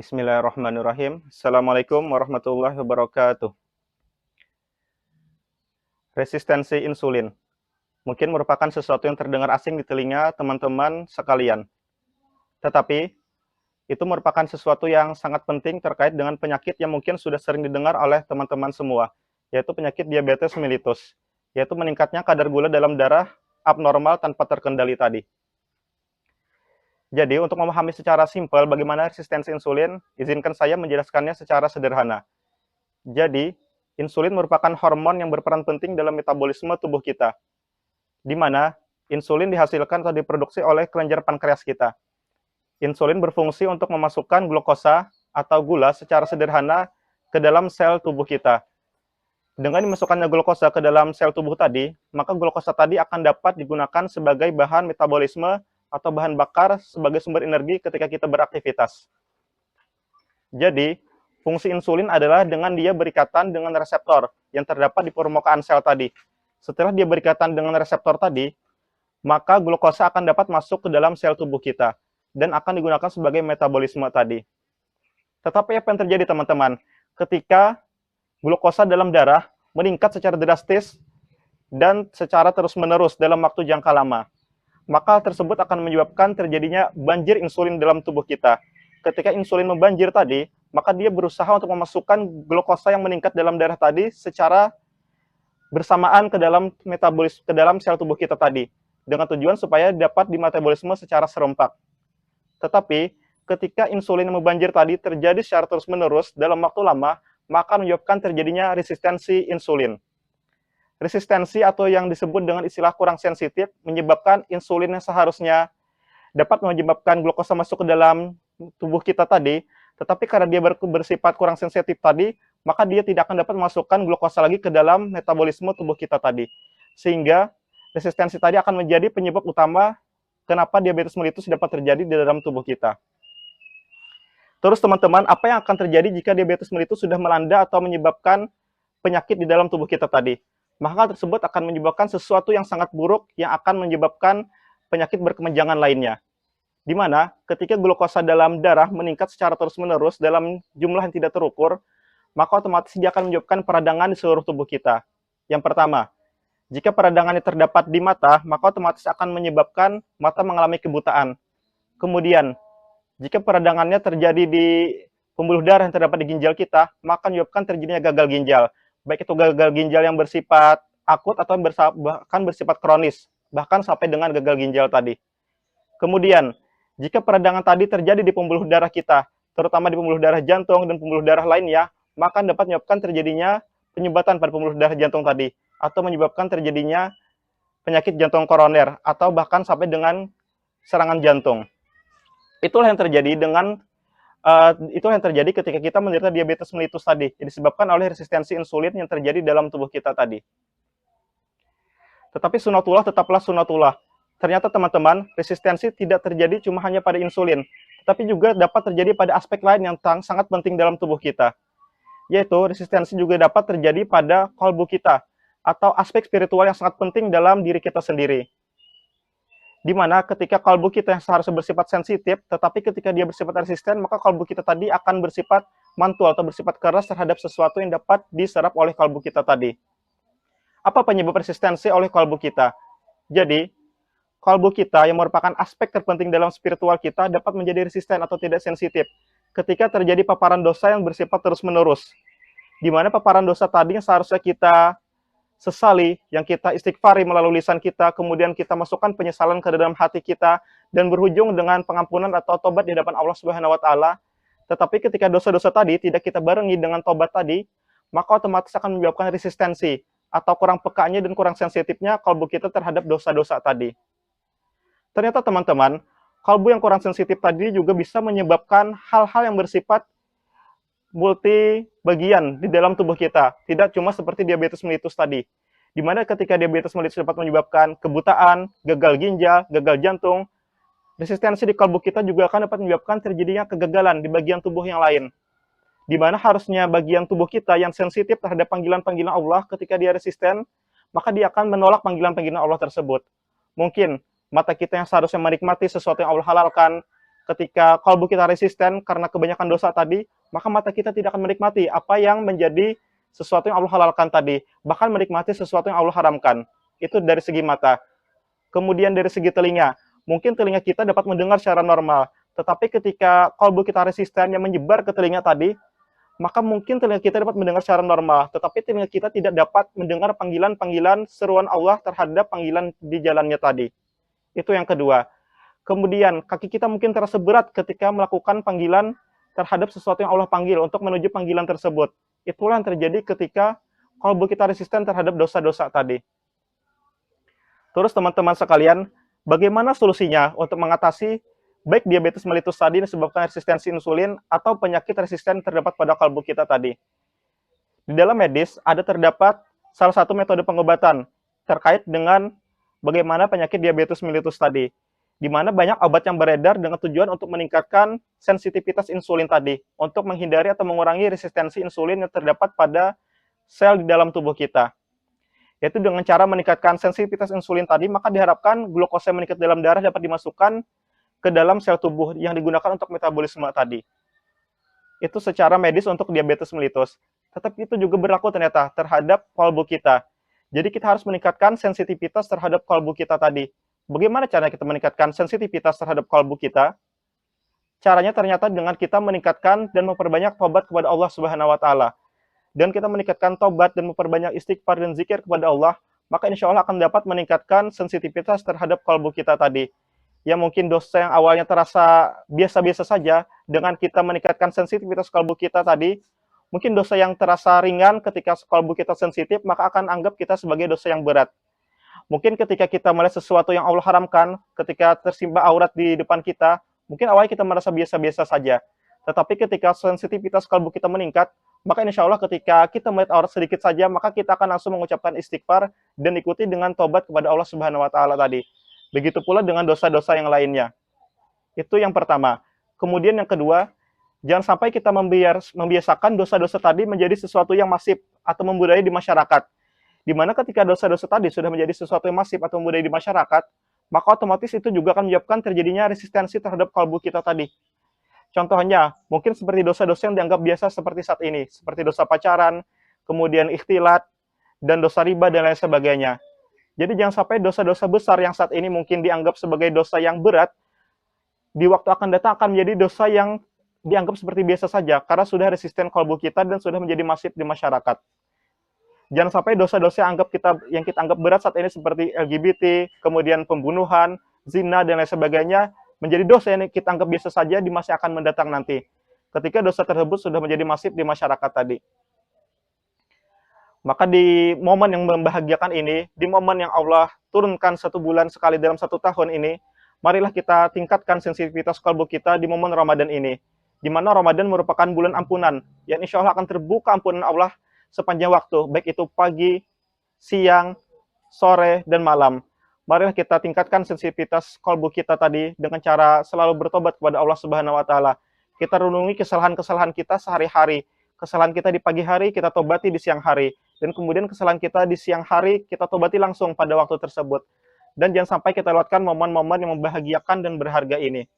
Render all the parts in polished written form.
Bismillahirrahmanirrahim. Assalamualaikum warahmatullahi wabarakatuh. Resistensi insulin mungkin merupakan sesuatu yang terdengar asing di telinga teman-teman sekalian. Tetapi, itu merupakan sesuatu yang sangat penting terkait dengan penyakit yang mungkin sudah sering didengar oleh teman-teman semua, yaitu penyakit diabetes mellitus, yaitu meningkatnya kadar gula dalam darah abnormal tanpa terkendali tadi. Jadi, untuk memahami secara simpel bagaimana resistensi insulin, izinkan saya menjelaskannya secara sederhana. Jadi, insulin merupakan hormon yang berperan penting dalam metabolisme tubuh kita, di mana insulin dihasilkan atau diproduksi oleh kelenjar pankreas kita. Insulin berfungsi untuk memasukkan glukosa atau gula secara sederhana ke dalam sel tubuh kita. Dengan dimasukkannya glukosa ke dalam sel tubuh tadi, maka glukosa tadi akan dapat digunakan sebagai bahan metabolisme atau bahan bakar sebagai sumber energi ketika kita beraktivitas. Jadi, fungsi insulin adalah dengan dia berikatan dengan reseptor yang terdapat di permukaan sel tadi. Setelah dia berikatan dengan reseptor tadi, maka glukosa akan dapat masuk ke dalam sel tubuh kita dan akan digunakan sebagai metabolisme tadi. Tetapi apa yang terjadi teman-teman? Ketika glukosa dalam darah meningkat secara drastis dan secara terus-menerus dalam waktu jangka lama, maka hal tersebut akan menyebabkan terjadinya banjir insulin dalam tubuh kita. Ketika insulin membanjir tadi, maka dia berusaha untuk memasukkan glukosa yang meningkat dalam darah tadi secara bersamaan ke dalam ke dalam sel tubuh kita tadi, dengan tujuan supaya dapat dimetabolisme secara serempak. Tetapi, ketika insulin yang membanjir tadi terjadi secara terus-menerus dalam waktu lama, maka menyebabkan terjadinya resistensi insulin. Resistensi atau yang disebut dengan istilah kurang sensitif menyebabkan insulin yang seharusnya dapat menyebabkan glukosa masuk ke dalam tubuh kita tadi, tetapi karena dia bersifat kurang sensitif tadi, maka dia tidak akan dapat memasukkan glukosa lagi ke dalam metabolisme tubuh kita tadi. Sehingga resistensi tadi akan menjadi penyebab utama kenapa diabetes mellitus dapat terjadi di dalam tubuh kita. Terus teman-teman, apa yang akan terjadi jika diabetes mellitus sudah melanda atau menyebabkan penyakit di dalam tubuh kita tadi? Maka hal tersebut akan menyebabkan sesuatu yang sangat buruk yang akan menyebabkan penyakit berkepanjangan lainnya. Di mana ketika glukosa dalam darah meningkat secara terus-menerus dalam jumlah yang tidak terukur, maka otomatis dia akan menyebabkan peradangan di seluruh tubuh kita. Yang pertama, jika peradangannya terdapat di mata, maka otomatis akan menyebabkan mata mengalami kebutaan. Kemudian, jika peradangannya terjadi di pembuluh darah yang terdapat di ginjal kita, maka menyebabkan terjadinya gagal ginjal. Baik itu gagal ginjal yang bersifat akut atau bahkan bersifat kronis, bahkan sampai dengan gagal ginjal tadi. Kemudian, jika peradangan tadi terjadi di pembuluh darah kita, terutama di pembuluh darah jantung dan pembuluh darah lainnya, maka dapat menyebabkan terjadinya penyumbatan pada pembuluh darah jantung tadi, atau menyebabkan terjadinya penyakit jantung koroner, atau bahkan sampai dengan serangan jantung. Itulah yang terjadi ketika kita menderita diabetes mellitus tadi, yang disebabkan oleh resistensi insulin yang terjadi dalam tubuh kita tadi. Tetapi sunatullah tetaplah sunatullah. Ternyata teman-teman, resistensi tidak terjadi cuma hanya pada insulin, tetapi juga dapat terjadi pada aspek lain yang sangat penting dalam tubuh kita. Yaitu resistensi juga dapat terjadi pada kalbu kita, atau aspek spiritual yang sangat penting dalam diri kita sendiri. Di mana ketika kalbu kita yang seharusnya bersifat sensitif, tetapi ketika dia bersifat resisten, maka kalbu kita tadi akan bersifat mantul atau bersifat keras terhadap sesuatu yang dapat diserap oleh kalbu kita tadi. Apa penyebab resistensi oleh kalbu kita? Jadi, kalbu kita yang merupakan aspek terpenting dalam spiritual kita dapat menjadi resisten atau tidak sensitif ketika terjadi paparan dosa yang bersifat terus-menerus. Di mana paparan dosa tadi yang seharusnya kita sesali, yang kita istighfari melalui lisan kita, kemudian kita masukkan penyesalan ke dalam hati kita, dan berujung dengan pengampunan atau tobat di hadapan Allah Subhanahu wa Ta'ala. Tetapi ketika dosa-dosa tadi tidak kita barengi dengan tobat tadi, maka otomatis akan menyebabkan resistensi atau kurang pekanya dan kurang sensitifnya kalbu kita terhadap dosa-dosa tadi. Ternyata teman-teman, kalbu yang kurang sensitif tadi juga bisa menyebabkan hal-hal yang bersifat multi bagian di dalam tubuh kita. Tidak cuma seperti diabetes mellitus tadi. Di mana ketika diabetes mellitus dapat menyebabkan kebutaan, gagal ginjal, gagal jantung, resistensi di kalbu kita juga akan dapat menyebabkan terjadinya kegagalan di bagian tubuh yang lain. Di mana harusnya bagian tubuh kita yang sensitif terhadap panggilan-panggilan Allah ketika dia resisten, maka dia akan menolak panggilan-panggilan Allah tersebut. Mungkin mata kita yang seharusnya menikmati sesuatu yang Allah halalkan, ketika kalbu kita resisten karena kebanyakan dosa tadi, maka mata kita tidak akan menikmati apa yang menjadi sesuatu yang Allah halalkan tadi, bahkan menikmati sesuatu yang Allah haramkan. Itu dari segi mata. Kemudian dari segi telinga, mungkin telinga kita dapat mendengar secara normal, tetapi ketika kalbu kita resisten yang menyebar ke telinga tadi, maka mungkin telinga kita dapat mendengar secara normal, tetapi telinga kita tidak dapat mendengar panggilan-panggilan seruan Allah terhadap panggilan di jalannya tadi. Itu yang kedua. Kemudian kaki kita mungkin terasa berat ketika melakukan panggilan terhadap sesuatu yang Allah panggil untuk menuju panggilan tersebut. Itulah yang terjadi ketika kalbu kita resisten terhadap dosa-dosa tadi. Terus teman-teman sekalian, bagaimana solusinya untuk mengatasi baik diabetes mellitus tadi disebabkan resistensi insulin atau penyakit resisten terdapat pada kalbu kita tadi? Di dalam medis ada terdapat salah satu metode pengobatan terkait dengan bagaimana penyakit diabetes mellitus tadi, di mana banyak obat yang beredar dengan tujuan untuk meningkatkan sensitivitas insulin tadi, untuk menghindari atau mengurangi resistensi insulin yang terdapat pada sel di dalam tubuh kita. Yaitu dengan cara meningkatkan sensitivitas insulin tadi, maka diharapkan glukosa yang meningkat dalam darah dapat dimasukkan ke dalam sel tubuh yang digunakan untuk metabolisme tadi. Itu secara medis untuk diabetes mellitus. Tetapi itu juga berlaku ternyata terhadap kalbu kita. Jadi kita harus meningkatkan sensitivitas terhadap kalbu kita tadi. Bagaimana cara kita meningkatkan sensitivitas terhadap kalbu kita? Caranya ternyata dengan kita meningkatkan dan memperbanyak tobat kepada Allah Subhanahu wa taala. Dan kita meningkatkan tobat dan memperbanyak istighfar dan zikir kepada Allah, maka insya Allah akan dapat meningkatkan sensitivitas terhadap kalbu kita tadi. Ya mungkin dosa yang awalnya terasa biasa-biasa saja, dengan kita meningkatkan sensitivitas kalbu kita tadi, mungkin dosa yang terasa ringan ketika kalbu kita sensitif, maka akan anggap kita sebagai dosa yang berat. Mungkin ketika kita melihat sesuatu yang Allah haramkan, ketika tersimbah aurat di depan kita, mungkin awalnya kita merasa biasa-biasa saja. Tetapi ketika sensitivitas kalbu kita meningkat, maka insya Allah ketika kita melihat aurat sedikit saja, maka kita akan langsung mengucapkan istighfar dan ikuti dengan tobat kepada Allah Subhanahu wa taala tadi. Begitu pula dengan dosa-dosa yang lainnya. Itu yang pertama. Kemudian yang kedua, jangan sampai kita membiasakan dosa-dosa tadi menjadi sesuatu yang masif atau membudaya di masyarakat. Di mana ketika dosa-dosa tadi sudah menjadi sesuatu yang masif atau membudaya di masyarakat, maka otomatis itu juga akan menyebabkan terjadinya resistensi terhadap kalbu kita tadi. Contohnya, mungkin seperti dosa-dosa yang dianggap biasa seperti saat ini, seperti dosa pacaran, kemudian ikhtilat, dan dosa riba, dan lain sebagainya. Jadi jangan sampai dosa-dosa besar yang saat ini mungkin dianggap sebagai dosa yang berat, di waktu akan datang akan menjadi dosa yang dianggap seperti biasa saja, karena sudah resisten kalbu kita dan sudah menjadi masif di masyarakat. Jangan sampai dosa-dosa yang kita anggap berat saat ini seperti LGBT, kemudian pembunuhan, zina, dan lain sebagainya, menjadi dosa yang kita anggap biasa saja di masa akan mendatang nanti. Ketika dosa tersebut sudah menjadi masif di masyarakat tadi. Maka di momen yang membahagiakan ini, di momen yang Allah turunkan 1 bulan sekali dalam 1 tahun ini, marilah kita tingkatkan sensitivitas kalbu kita di momen Ramadan ini. Di mana Ramadan merupakan bulan ampunan, yang insya Allah akan terbuka ampunan Allah sepanjang waktu, baik itu pagi, siang, sore, dan malam. Marilah kita tingkatkan sensitivitas kalbu kita tadi dengan cara selalu bertobat kepada Allah Subhanahu wa taala. Kita renungi kesalahan-kesalahan kita sehari-hari. Kesalahan kita di pagi hari kita tobati di siang hari, dan kemudian kesalahan kita di siang hari kita tobati langsung pada waktu tersebut. Dan jangan sampai kita lewatkan momen-momen yang membahagiakan dan berharga ini.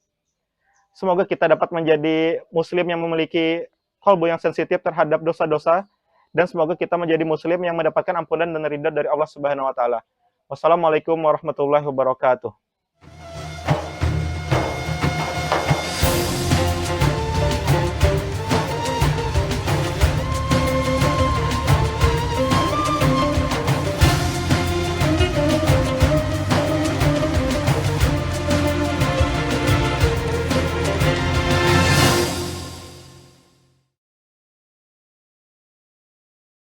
Semoga kita dapat menjadi muslim yang memiliki kalbu yang sensitif terhadap dosa-dosa, dan semoga kita menjadi muslim yang mendapatkan ampunan dan ridha dari Allah Subhanahu wa taala. Wassalamualaikum warahmatullahi wabarakatuh.